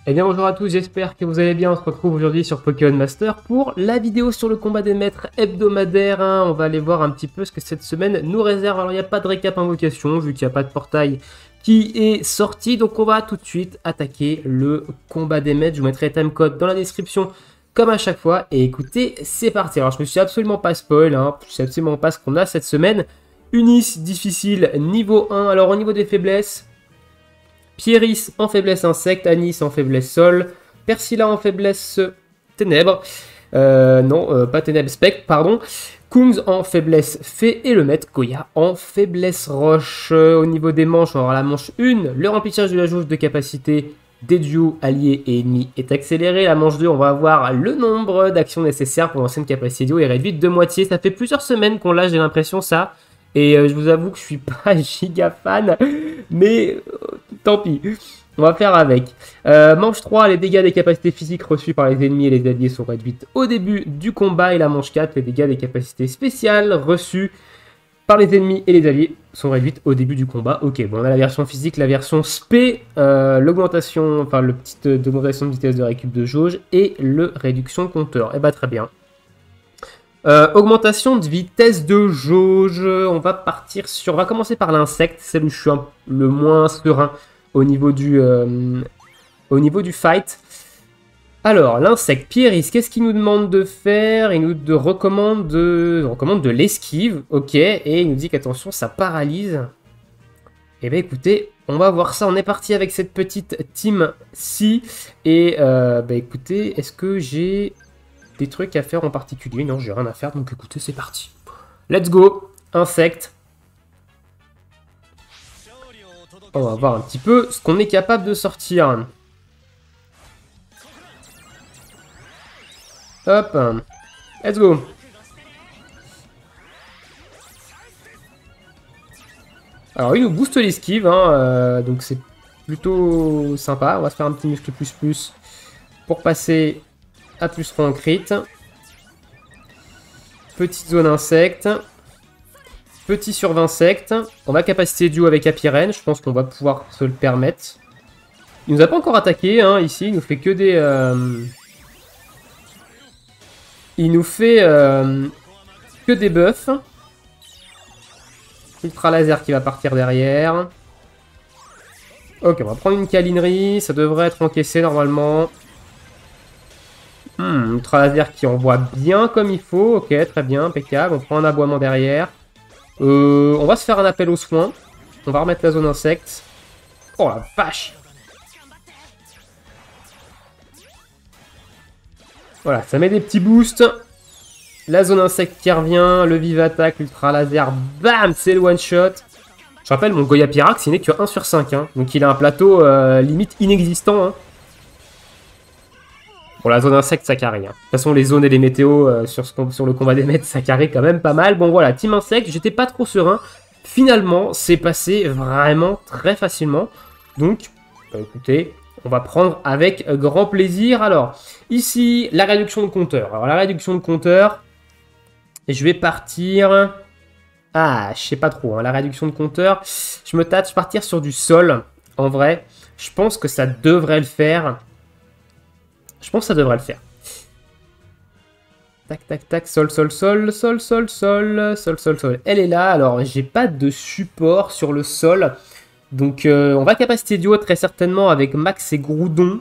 Eh bien bonjour à tous, j'espère que vous allez bien. On se retrouve aujourd'hui sur Pokémon Master pour la vidéo sur le combat des maîtres hebdomadaire. On va aller voir un petit peu ce que cette semaine nous réserve. Alors il n'y a pas de récap invocation vu qu'il n'y a pas de portail qui est sorti. Donc on va tout de suite attaquer le combat des maîtres. Je vous mettrai le timecode dans la description comme à chaque fois. Et écoutez, c'est parti. Alors je me suis absolument pas spoil, je sais absolument pas ce qu'on a cette semaine. Unis difficile niveau 1. Alors au niveau des faiblesses... Pieris en faiblesse insecte, Anis en faiblesse sol, Persila en faiblesse ténèbres, pas ténèbres, spectre, pardon, Kungs en faiblesse fée et le maître Koya en faiblesse roche. Au niveau des manches, on aura la manche 1, le remplissage de la jauge de capacité des duos alliés et ennemis est accéléré. La manche 2, on va avoir le nombre d'actions nécessaires pour lancer une capacité duo est réduite de moitié. Ça fait plusieurs semaines qu'on l'a, j'ai l'impression ça. Et je vous avoue que je suis pas giga fan, mais tant pis, on va faire avec. Manche 3, les dégâts des capacités physiques reçues par les ennemis et les alliés sont réduites au début du combat. Et la manche 4, les dégâts des capacités spéciales reçues par les ennemis et les alliés sont réduites au début du combat. Ok, bon, on a la version physique, la version spé, l'augmentation, enfin le petite augmentation de vitesse de récup de jauge et le réduction compteur. Eh bah très bien. Augmentation de vitesse de jauge, on va partir sur... On va commencer par l'insecte, celle où je suis le moins serein au niveau du fight. Alors, l'insecte, Pieris, qu'est-ce qu'il nous demande de faire? Il nous recommande de l'esquive, ok, et il nous dit qu'attention, ça paralyse. Eh bien écoutez, on va voir ça, on est parti avec cette petite team-ci, et écoutez, est-ce que j'ai... des trucs à faire en particulier? Non, j'ai rien à faire, donc écoutez, c'est parti. Let's go, insecte. On va voir un petit peu ce qu'on est capable de sortir. Hop, let's go. Alors, il nous booste l'esquive, donc c'est plutôt sympa. On va se faire un petit muscle plus pour passer à plus en crit. Petite zone insecte. Petit sur 20 insectes. On va capacité duo avec Apirène. Je pense qu'on va pouvoir se le permettre. Il nous a pas encore attaqué ici. Il nous fait que des... Il nous fait que des buffs. Ultra laser qui va partir derrière. Ok, on va prendre une câlinerie. Ça devrait être encaissé normalement. Ultra laser qui envoie bien comme il faut. Ok, très bien, impeccable. On prend un aboiement derrière. On va se faire un appel aux soins. On va remettre la zone insecte. Oh la vache! Voilà, ça met des petits boosts. La zone insecte qui revient. Le vive attaque, l'ultra laser. Bam! C'est le one shot. Je rappelle, mon Goya Pyrax, il n'est que 1 sur 5. Donc il a un plateau limite inexistant. Bon, la zone insecte, ça carry. De toute façon, les zones et les météos sur le combat des maîtres, ça carry quand même pas mal. Bon, voilà, team insecte, j'étais pas trop serein. Finalement, c'est passé vraiment très facilement. Donc, écoutez, on va prendre avec grand plaisir. Alors, ici, la réduction de compteur. Alors, la réduction de compteur, je vais partir... Ah, je sais pas trop, la réduction de compteur. Je me tâte, partir sur du sol, en vrai. Je pense que ça devrait le faire. Je pense que ça devrait le faire. Tac, tac, tac, sol. Elle est là. Alors, j'ai pas de support sur le sol. Donc, on va capacité duo très certainement avec Max et Groudon.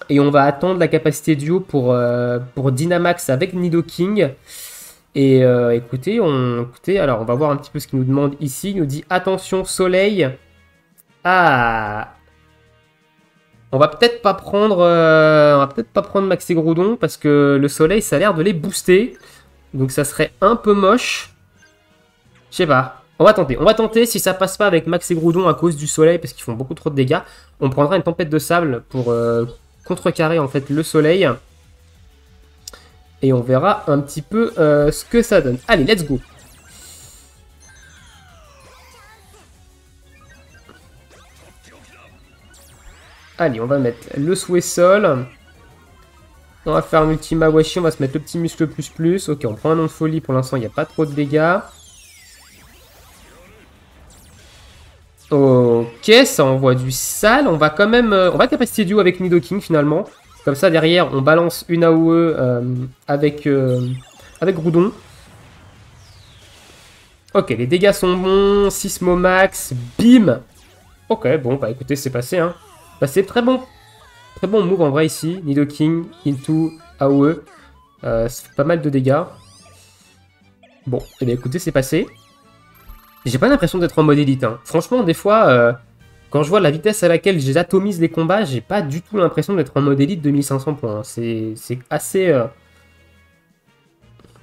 Et on va attendre la capacité duo pour Dynamax avec Nidoking. Et écoutez, alors on va voir un petit peu ce qu'il nous demande ici. Il nous dit attention soleil. Ah! On va peut-être pas prendre Max et Groudon parce que le soleil ça a l'air de les booster. Donc ça serait un peu moche. Je sais pas. On va tenter. Si ça passe pas avec Max et Groudon à cause du soleil parce qu'ils font beaucoup trop de dégâts, on prendra une tempête de sable pour contrecarrer en fait le soleil. Et on verra un petit peu ce que ça donne. Allez, let's go. Allez, on va mettre le souhait sol. On va faire un ultima washi, on va se mettre le petit muscle plus. Ok, on prend un nom de folie, pour l'instant il n'y a pas trop de dégâts. Ok, Ok, ça envoie du sale. On va quand même... on va capacité duo avec Nidoking finalement. Comme ça, derrière, on balance une AOE avec Groudon. Ok, les dégâts sont bons. Sismomax, bim. Ok, bon, bah écoutez, c'est passé. Hein. Bah, c'est très bon. Très bon move en vrai ici. Nidoking, into, AOE. Ça fait pas mal de dégâts. Bon, et bien écoutez, c'est passé. J'ai pas l'impression d'être en mode élite. Hein. Franchement, des fois, quand je vois la vitesse à laquelle j'atomise les combats, j'ai pas du tout l'impression d'être en mode élite de 1500 points. Hein. C'est assez...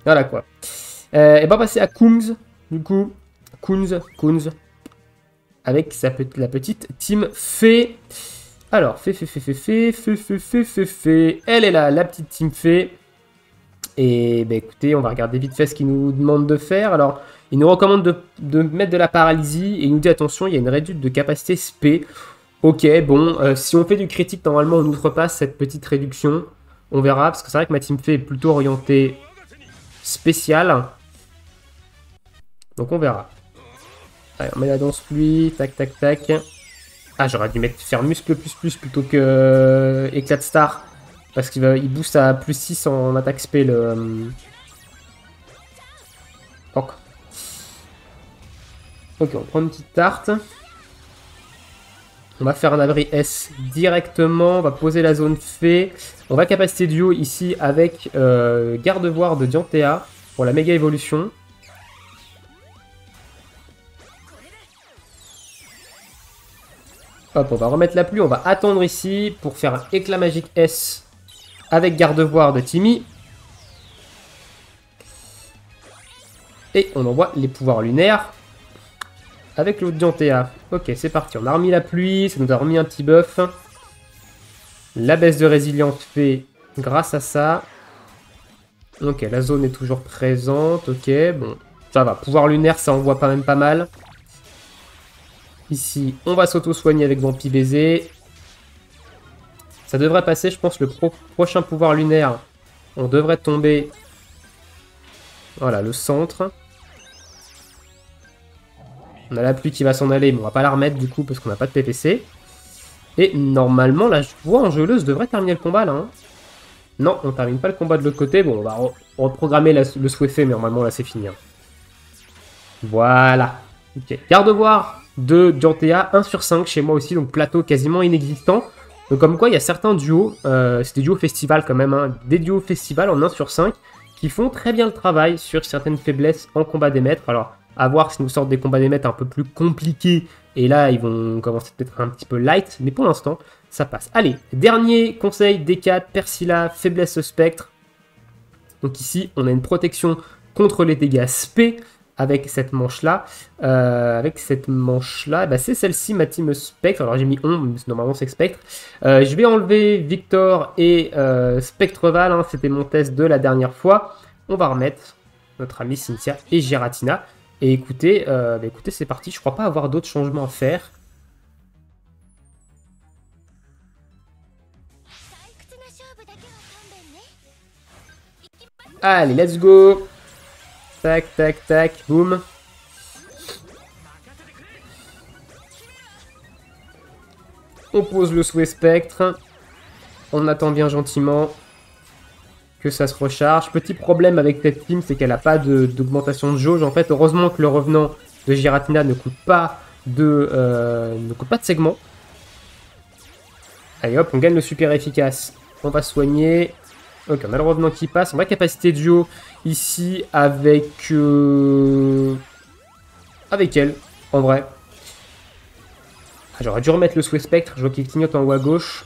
Voilà quoi. Et bah passer à Kunz, du coup. Kunz. Avec la petite team Fée. Alors, Fée. Elle est là, la petite team Fée. Et bah écoutez, on va regarder vite fait ce qu'il nous demande de faire. Alors, il nous recommande de mettre de la paralysie. Et il nous dit, attention, il y a une réduction de capacité SP. Ok, bon, si on fait du critique, normalement, on outrepasse cette petite réduction. On verra, parce que c'est vrai que ma team Fée est plutôt orientée spéciale. Donc on verra. Allez, on met la danse pluie, tac. Ah, j'aurais dû faire muscle plus plutôt que éclat de star. Parce qu'il booste à plus 6 en attaque spé le... Ok, on prend une petite tarte. On va faire un abri S directement. On va poser la zone fée. On va capacité duo ici avec garde-voir de Dianthea pour la méga évolution. Hop, on va remettre la pluie. On va attendre ici pour faire un éclat magique S avec garde-voir de Timmy. Et on envoie les pouvoirs lunaires avec l'autre Dianthea. Ok, c'est parti. On a remis la pluie. Ça nous a remis un petit buff. La baisse de résilience fait grâce à ça. Ok, la zone est toujours présente. Ok, bon, ça va. Pouvoir lunaire, ça envoie quand même pas mal. Ici, on va s'auto-soigner avec Vampi Baiser. Ça devrait passer, je pense, le prochain pouvoir lunaire. On devrait tomber... Voilà, le centre. On a la pluie qui va s'en aller, mais on va pas la remettre du coup, parce qu'on n'a pas de PPC. Et normalement, la voie angeleuse devrait terminer le combat, là. Hein. Non, on termine pas le combat de l'autre côté. Bon, on va reprogrammer le souhait fait, mais normalement, là, c'est fini. Hein. Voilà. Ok. Garde-voir de Dianthea, 1 sur 5 chez moi aussi, donc plateau quasiment inexistant. Donc comme quoi, il y a certains duos, c'est des duos festival quand même, hein, des duos festival en 1 sur 5 qui font très bien le travail sur certaines faiblesses en combat des maîtres. Alors, à voir si nous sortent des combats des maîtres un peu plus compliqués, et là, ils vont commencer peut-être un petit peu light, mais pour l'instant, ça passe. Allez, dernier conseil, D4, Persila, faiblesse spectre. Donc ici, on a une protection contre les dégâts spé, avec cette manche-là. Bah, c'est celle-ci, ma team Spectre. Alors j'ai mis 11, mais normalement c'est Spectre. Je vais enlever Victor et Spectreval. Hein, c'était mon test de la dernière fois. On va remettre notre ami Cynthia et Giratina. Et écoutez, écoutez, c'est parti. Je crois pas avoir d'autres changements à faire. Allez, let's go! Tac, boum. On pose le souhait spectre. On attend bien gentiment que ça se recharge. Petit problème avec cette team, c'est qu'elle n'a pas d'augmentation de jauge. En fait, heureusement que le revenant de Giratina ne coûte pas de segment. Allez hop, on gagne le super efficace. On va soigner. Ok, on a le revenant qui passe. On va capacité duo ici avec elle, en vrai. J'aurais dû remettre le souhait spectre. Je vois qu'il clignote en haut à gauche.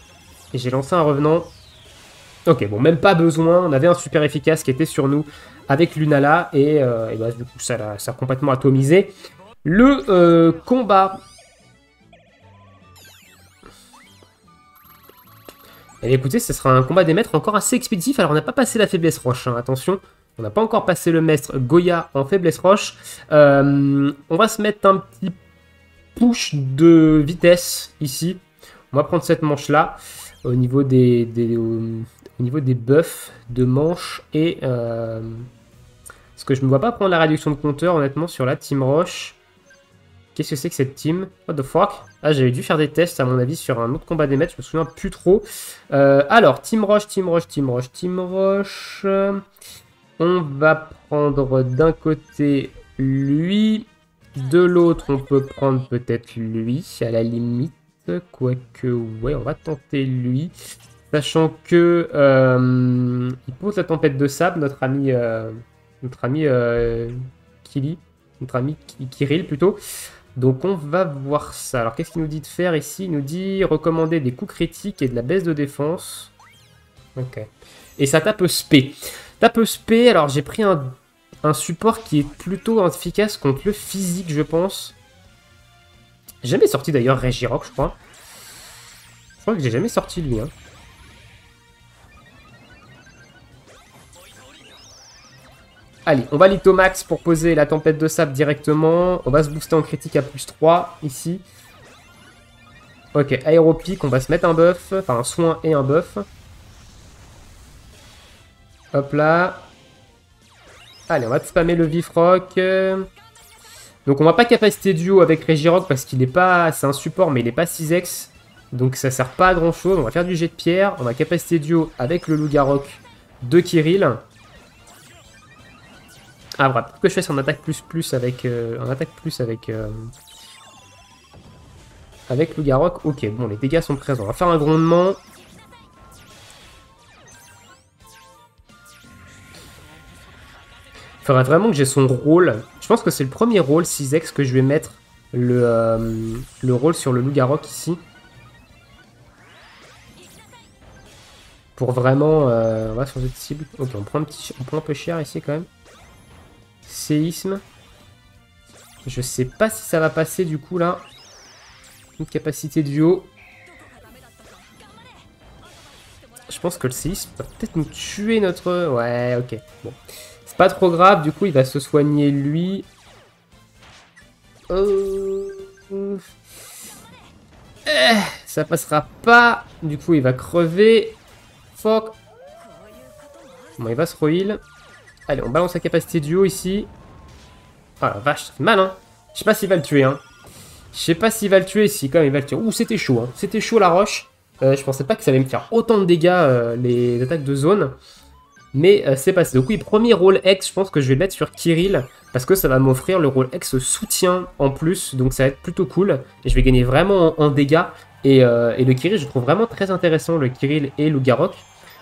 Et j'ai lancé un revenant. Ok, bon, même pas besoin. On avait un super efficace qui était sur nous avec Lunala. Et bah, du coup, ça a complètement atomisé le combat. Et écoutez, ce sera un combat des maîtres encore assez expéditif. Alors, on n'a pas passé la faiblesse roche, hein, attention. On n'a pas encore passé le maître Goya en faiblesse roche. On va se mettre un petit push de vitesse ici. On va prendre cette manche-là au niveau des buffs de manche. Et parce que je ne me vois pas prendre la réduction de compteur, honnêtement, sur la Team Roche. Qu'est-ce que c'est que cette team? What the fuck? Ah, j'avais dû faire des tests, à mon avis, sur un autre combat des maîtres. Je me souviens plus trop. Alors, Team Roche, Team Roche, Team Roche, Team Roche. On va prendre d'un côté lui. De l'autre, on peut prendre peut-être lui, à la limite. Quoique, ouais, on va tenter lui. Sachant que il pose la tempête de sable, notre ami Kili. Notre ami Kirill, plutôt. Donc on va voir ça. Alors qu'est-ce qu'il nous dit de faire ici? Il nous dit recommander des coups critiques et de la baisse de défense. Ok. Et ça tape spé. Tape spé, alors j'ai pris un support qui est plutôt efficace contre le physique, je pense. J'ai jamais sorti d'ailleurs Regirock, je crois. Je crois que j'ai jamais sorti lui. Hein. Allez, on va Lithomax pour poser la tempête de sable directement. On va se booster en critique à plus 3 ici. Ok, aéropique, on va se mettre un buff. Enfin, un soin et un buff. Hop là. Allez, on va spammer le Vifrock. Donc on va pas capacité duo avec Regirock parce qu'il est pas... C'est un support, mais il est pas 6x. Donc ça sert pas à grand chose. On va faire du jet de pierre. On va capacité duo avec le Lougarok de Kirill. Ah, voilà, peut-être que je fasse un attaque plus avec... avec Lougarok. Ok, bon, les dégâts sont présents. On va faire un grondement. Il faudrait vraiment que j'ai son rôle. Je pense que c'est le premier rôle 6x que je vais mettre le rôle sur le Lougarok ici. Pour vraiment... on va changer de cible. Ok, on prend un peu cher ici quand même. Séisme. Je sais pas si ça va passer du coup là. Une capacité duo. Je pense que le séisme va peut-être nous tuer notre... Ouais, ok. Bon. C'est pas trop grave, du coup il va se soigner lui. Ça passera pas. Du coup il va crever. Fuck. Bon, il va se re-heal. Allez, on balance la capacité duo ici. Oh la vache, ça fait mal, hein. Je sais pas s'il va le tuer, hein. Je sais pas s'il va le tuer, si quand même il va le tuer. Ouh, c'était chaud, hein. C'était chaud la roche. Je pensais pas que ça allait me faire autant de dégâts, les attaques de zone. Mais c'est passé. Donc oui, premier rôle X, je pense que je vais le mettre sur Kirill. Parce que ça va m'offrir le rôle X soutien en plus. Donc ça va être plutôt cool. Et je vais gagner vraiment en dégâts. Et le Kirill, je trouve vraiment très intéressant, le Kirill et Lougarok.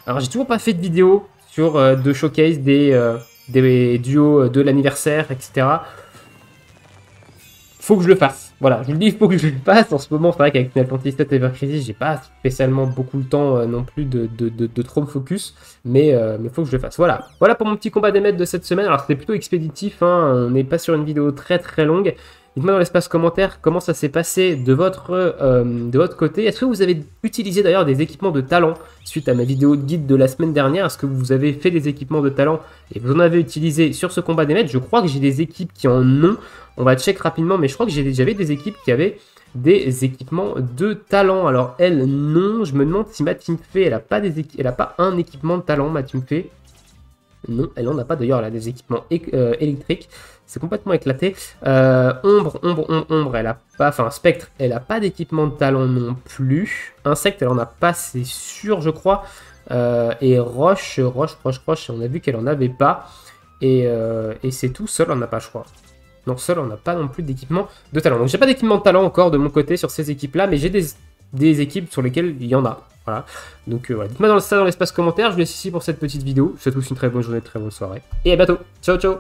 Alors j'ai toujours pas fait de vidéo sur de showcase des duos de l'anniversaire, etc. Faut que je le fasse. Voilà, je le dis, il faut que je le fasse. En ce moment, c'est vrai qu'avec Final Fantasy VII Ever Crisis, j'ai pas spécialement beaucoup le temps non plus de trop me focus. Mais faut que je le fasse. Voilà. Voilà pour mon petit combat des maîtres de cette semaine. Alors, c'était plutôt expéditif. Hein. On n'est pas sur une vidéo très très longue. Dites-moi dans l'espace commentaire comment ça s'est passé de votre côté. Est-ce que vous avez utilisé d'ailleurs des équipements de talent suite à ma vidéo de guide de la semaine dernière? Est-ce que vous avez fait des équipements de talent et vous en avez utilisé sur ce combat des maîtres? Je crois que j'ai des équipes qui en ont. On va check rapidement, mais je crois que j'avais des équipes qui avaient des équipements de talent. Alors elle, non. Je me demande si ma team fait, elle a pas un équipement de talent, ma team fait. Non, elle n'en a pas d'ailleurs, elle a des équipements électriques. C'est complètement éclaté. Ombre, elle a pas... Enfin, Spectre, elle a pas d'équipement de talent non plus. Insecte, elle en a pas, c'est sûr, je crois. Et Roche, on a vu qu'elle en avait pas. Et c'est tout. Seul, on n'a pas, je crois. Non, seul, on n'a pas non plus d'équipement de talent. Donc, j'ai pas d'équipement de talent encore de mon côté sur ces équipes-là, mais j'ai des équipes sur lesquelles il y en a. Voilà. Donc, voilà. Dites-moi ça dans l'espace commentaire. Je vous laisse ici pour cette petite vidéo. Je vous souhaite tous une très bonne journée, une très bonne soirée. Et à bientôt. Ciao, ciao.